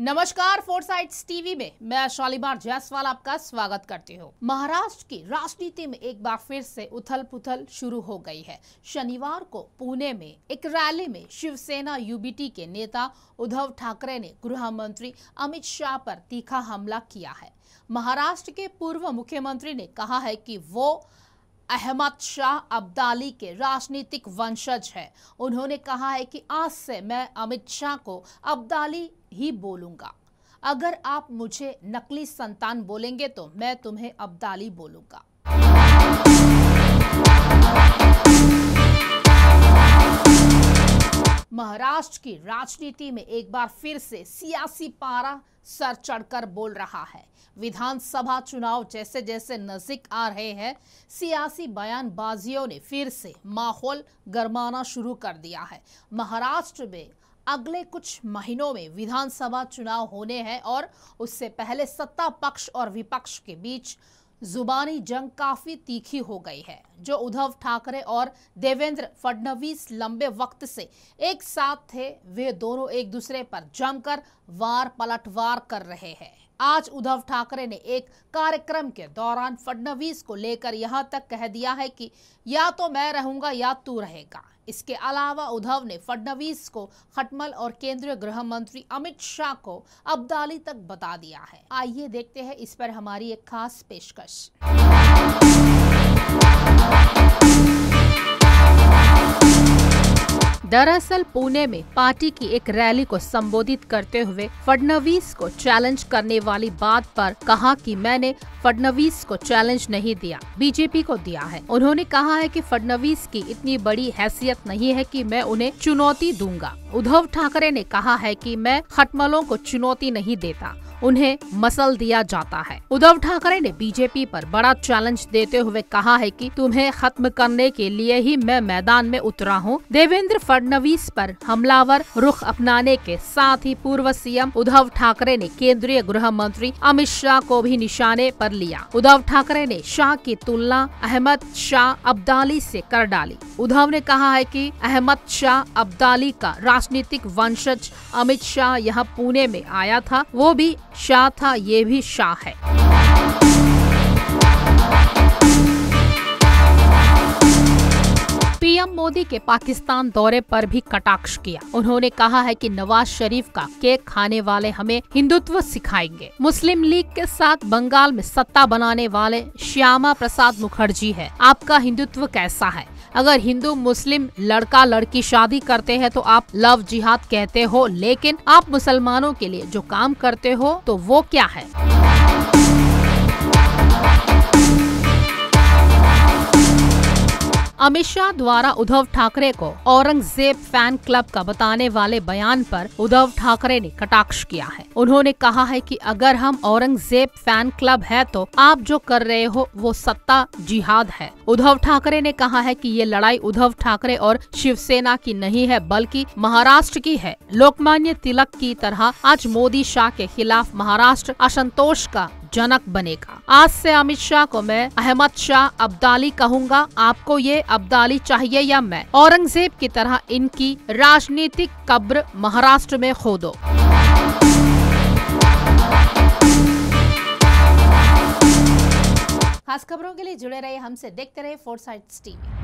नमस्कार, फोरसाइट्स टीवी में मैं शालीमार जायसवाल आपका स्वागत करती हूँ। महाराष्ट्र की राजनीति में एक बार फिर से उथल पुथल शुरू हो गई है। शनिवार को पुणे में एक रैली में शिवसेना यूबीटी के नेता उद्धव ठाकरे ने गृह मंत्री अमित शाह पर तीखा हमला किया है। महाराष्ट्र के पूर्व मुख्यमंत्री ने कहा है कि वो अहमद शाह अब्दाली के राजनीतिक वंशज है। उन्होंने कहा है कि आज से मैं अमित शाह को अब्दाली ही बोलूंगा। अगर आप मुझे नकली संतान बोलेंगे तो मैं तुम्हें अब्दाली बोलूंगा। महाराष्ट्र की राजनीति में एक बार फिर से सियासी पारा सर चढ़कर बोल रहा है। विधानसभा चुनाव जैसे जैसे नजदीक आ रहे हैं, सियासी बयानबाजियों ने फिर से माहौल गरमाना शुरू कर दिया है। महाराष्ट्र में अगले कुछ महीनों में विधानसभा चुनाव होने हैं और उससे पहले सत्ता पक्ष और विपक्ष के बीच जुबानी जंग काफी तीखी हो गई है। जो उद्धव ठाकरे और देवेंद्र फडणवीस लंबे वक्त से एक साथ थे, वे दोनों एक दूसरे पर जमकर वार पलटवार कर रहे हैं। आज उद्धव ठाकरे ने एक कार्यक्रम के दौरान फडणवीस को लेकर यहां तक कह दिया है कि या तो मैं रहूंगा या तू रहेगा। इसके अलावा उद्धव ने फडणवीस को खटमल और केंद्रीय गृह मंत्री अमित शाह को अब्दाली तक बता दिया है। आइए देखते हैं इस पर हमारी एक खास पेशकश। दरअसल पुणे में पार्टी की एक रैली को संबोधित करते हुए फडणवीस को चैलेंज करने वाली बात पर कहा कि मैंने फडणवीस को चैलेंज नहीं दिया, बीजेपी को दिया है। उन्होंने कहा है कि फडणवीस की इतनी बड़ी हैसियत नहीं है कि मैं उन्हें चुनौती दूंगा। उद्धव ठाकरे ने कहा है कि मैं खटमलों को चुनौती नहीं देता, उन्हें मसल दिया जाता है। उद्धव ठाकरे ने बीजेपी पर बड़ा चैलेंज देते हुए कहा है कि तुम्हें खत्म करने के लिए ही मैं मैदान में उतरा हूँ। देवेंद्र फडणवीस पर हमलावर रुख अपनाने के साथ ही पूर्व सीएम उद्धव ठाकरे ने केंद्रीय गृह मंत्री अमित शाह को भी निशाने पर लिया। उद्धव ठाकरे ने शाह की तुलना अहमद शाह अब्दाली से कर डाली। उद्धव ने कहा है कि अहमद शाह अब्दाली का राजनीतिक वंशज अमित शाह यहाँ पुणे में आया था, वो भी शाह था, ये भी शाह है। पीएम मोदी के पाकिस्तान दौरे पर भी कटाक्ष किया। उन्होंने कहा है कि नवाज शरीफ का केक खाने वाले हमें हिंदुत्व सिखाएंगे। मुस्लिम लीग के साथ बंगाल में सत्ता बनाने वाले श्यामा प्रसाद मुखर्जी है। आपका हिंदुत्व कैसा है? अगर हिंदू मुस्लिम लड़का लड़की शादी करते हैं तो आप लव जिहाद कहते हो, लेकिन आप मुसलमानों के लिए जो काम करते हो तो वो क्या है? अमित शाह द्वारा उद्धव ठाकरे को औरंगजेब फैन क्लब का बताने वाले बयान पर उद्धव ठाकरे ने कटाक्ष किया है। उन्होंने कहा है कि अगर हम औरंगजेब फैन क्लब है तो आप जो कर रहे हो वो सत्ता जिहाद है। उद्धव ठाकरे ने कहा है कि ये लड़ाई उद्धव ठाकरे और शिवसेना की नहीं है, बल्कि महाराष्ट्र की है। लोकमान्य तिलक की तरह आज मोदी शाह के खिलाफ महाराष्ट्र असंतोष का जनक बनेगा। आज से अमित शाह को मैं अहमद शाह अब्दाली कहूंगा। आपको ये अब्दाली चाहिए या मैं औरंगजेब की तरह इनकी राजनीतिक कब्र महाराष्ट्र में खोदो। खास खबरों के लिए जुड़े रहे हमसे, देखते रहे फोरसाइट्स टीवी।